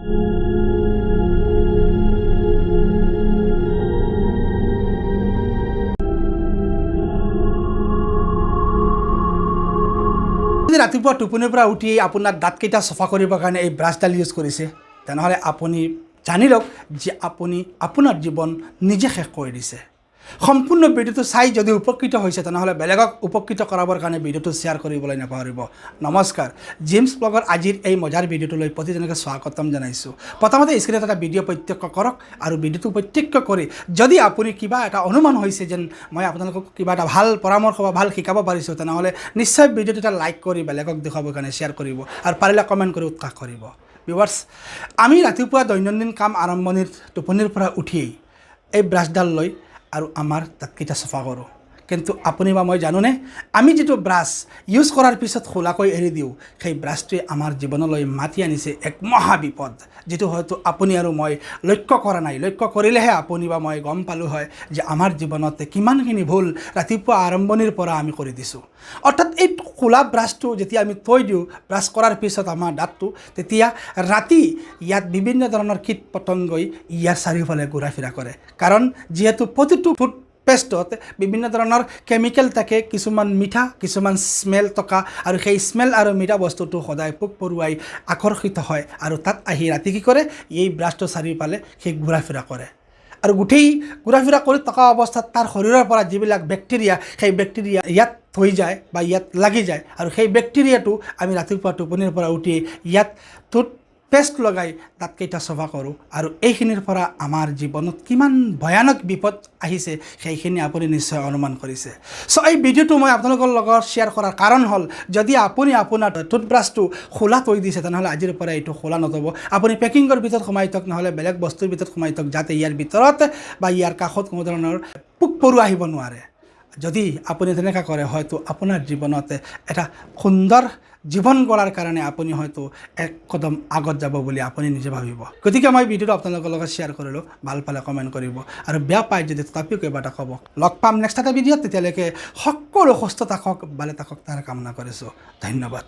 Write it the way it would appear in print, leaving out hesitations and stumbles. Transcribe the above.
যদি ৰাতিপুৱা টোপনিৰ পৰা উঠি আপোনাৰ দাঁতকেইটা চফা কৰিবৰ কাৰণে এই ব্ৰাছডাল ইউজ কৰিছে, তেনেহ'লে আপুনি জানি লওক যে আপুনি আপোনাৰ জীৱন নিজে শেষ কৰি দিছে। সম্পূৰ্ণ ভিডিঅ'টো চাই যদি উপকৃত হৈছে তেনেহ'লে বেলেগক উপকৃত কৰাবৰ কাৰণে ভিডিঅ'টো শ্বেয়াৰ কৰিবলৈ নাপাহৰিব। নমস্কাৰ, জিমছ ব্লগৰ আজিৰ এই মজাৰ ভিডিঅ'টোলৈ প্ৰতিজনকে স্বাগতম জনাইছোঁ। প্ৰথমতে স্ক্ৰীনত এটা ভিডিঅ' প্ৰত্যক্ষ কৰক আৰু ভিডিঅ'টো প্ৰত্যক্ষ কৰি যদি আপুনি কিবা এটা অনুমান হৈছে যেন মই আপোনালোকক কিবা এটা ভাল পৰামৰ্শ বা ভাল শিকাব পাৰিছোঁ, তেনেহ'লে নিশ্চয় ভিডিঅ'টো এটা লাইক কৰি বেলেগক দেখুৱাবৰ কাৰণে শ্বেয়াৰ কৰিব আৰু পাৰিলে কমেণ্ট কৰি উৎসাহ কৰিব। ভিউৱাৰ্ছ, আমি ৰাতিপুৱা দৈনন্দিন কাম আৰম্ভণিৰ টোপনিৰ পৰা উঠিয়েই এই ব্ৰাছডাল লৈ আৰু আমাৰ দাঁতকেইটা চফা কৰোঁ। কিন্তু আপুনি বা মই জানোনে, আমি যিটো ব্ৰাছ ইউজ কৰাৰ পিছত খোলাকৈ এৰি দিওঁ, সেই ব্ৰাছটোৱে আমাৰ জীৱনলৈ মাতি আনিছে এক মহা বিপদ, যিটো হয়তো আপুনি আৰু মই লক্ষ্য কৰা নাই। লক্ষ্য কৰিলেহে আপুনি বা মই গম পালোঁ হয় যে আমাৰ জীৱনতে কিমানখিনি ভুল ৰাতিপুৱা আৰম্ভণিৰ পৰা আমি কৰি দিছোঁ। অৰ্থাৎ এই খোলা ব্ৰাছটো যেতিয়া আমি থৈ দিওঁ ব্ৰাছ কৰাৰ পিছত আমাৰ দাঁতটো, তেতিয়া ৰাতি ইয়াত বিভিন্ন ধৰণৰ কীট পতংগই ইয়াৰ চাৰিওফালে ঘূৰা ফুৰা কৰে। কাৰণ যিহেতু প্ৰতিটো পেষ্টত বিভিন্ন ধৰণৰ কেমিকেল থাকে, কিছুমান মিঠা, কিছুমান স্মেল থকা, আৰু সেই স্মেল আৰু মিঠা বস্তুটো সদায় পোক পৰুৱাই আকৰ্ষিত হয় আৰু তাত আহি ৰাতি কি কৰে, এই ব্ৰাছটো চাৰিওফালে সেই ঘূৰা ফুৰা কৰে। আৰু গোটেই ঘূৰা ফুৰা কৰি থকা অৱস্থাত তাৰ শৰীৰৰ পৰা যিবিলাক বেক্টেৰিয়া, সেই বেক্টেৰিয়া ইয়াত থৈ যায় বা ইয়াত লাগি যায়, আৰু সেই বেক্টেৰিয়াটো আমি ৰাতিপুৱা টোপনিৰ পৰা উঠি ইয়াত পেষ্ট লগাই দাঁতকেইটা চফা কৰোঁ। আৰু এইখিনিৰ পৰা আমাৰ জীৱনত কিমান ভয়ানক বিপদ আহিছে সেইখিনি আপুনি নিশ্চয় অনুমান কৰিছে। চ' এই ভিডিঅ'টো মই আপোনালোকৰ লগত শ্বেয়াৰ কৰাৰ কাৰণ হ'ল, যদি আপুনি আপোনাৰ টুথব্ৰাছটো খোলা থৈ দিছে তেনেহ'লে আজিৰ পৰা এইটো খোলা নথব। আপুনি পেকিঙৰ ভিতৰত সোমাই থওক, নহ'লে বেলেগ বস্তুৰ ভিতৰত সোমাই থওক, যাতে ইয়াৰ ভিতৰত বা ইয়াৰ কাষত কোনো ধৰণৰ পোক পৰুৱা আহিব নোৱাৰে। যদি আপুনি তেনেকুৱা কৰে, হয়তো আপোনাৰ জীৱনত এটা সুন্দৰ জীৱন গঢ়াৰ কাৰণে আপুনি হয়তো এক কদম আগত যাব বুলি আপুনি নিজে ভাবিব। গতিকে মই ভিডিঅ'টো আপোনালোকৰ লগত শ্বেয়াৰ কৰিলোঁ। ভাল পালে কমেণ্ট কৰিব, আৰু বেয়া পায় যদি তথাপিও কিবা এটা ক'ব। লগ পাম নেক্সট এটা ভিডিঅ'ত। তেতিয়ালৈকে সকলো সুস্থ থাকক, ভালে থাকক তাৰ কামনা কৰিছোঁ। ধন্যবাদ।